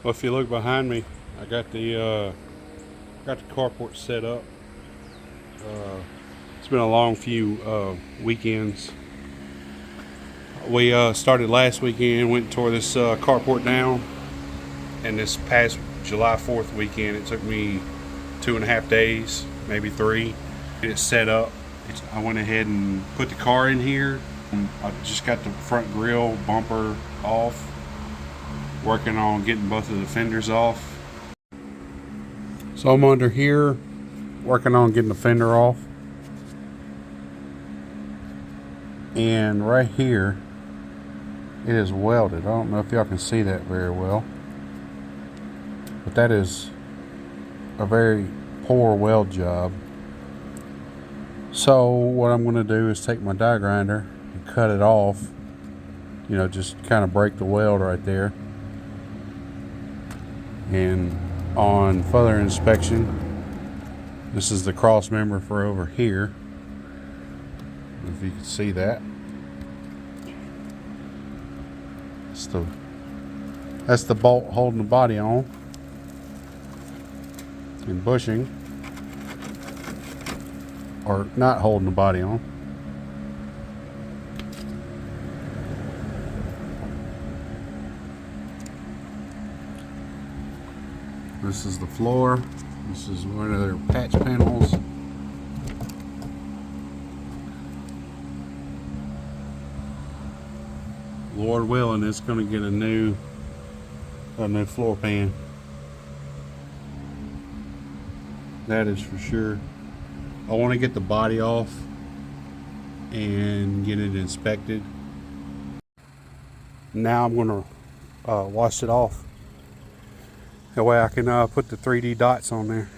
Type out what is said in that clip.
Well, if you look behind me, I got the carport set up. It's been a long few weekends. We started last weekend, went and tore this carport down, and this past July 4th weekend, it took me 2.5 days, maybe 3, to get it set up. I went ahead and put the car in here. I just got the front grille bumper off, working on getting both of the fenders off. So I'm under here working on getting the fender off, and right here it is welded. I don't know if y'all can see that very well, but that is a very poor weld job. So what I'm going to do is take my die grinder and cut it off, just kind of break the weld right there. And on further inspection, this is the cross member for over here, if you can see that. That's the bolt holding the body on and bushing, or not holding the body on. This is the floor. This is one of their patch panels. Lord willing, it's going to get a new floor pan. That is for sure. I want to get the body off and get it inspected. Now I'm going to wash it off. That way I can put the 3D dots on there.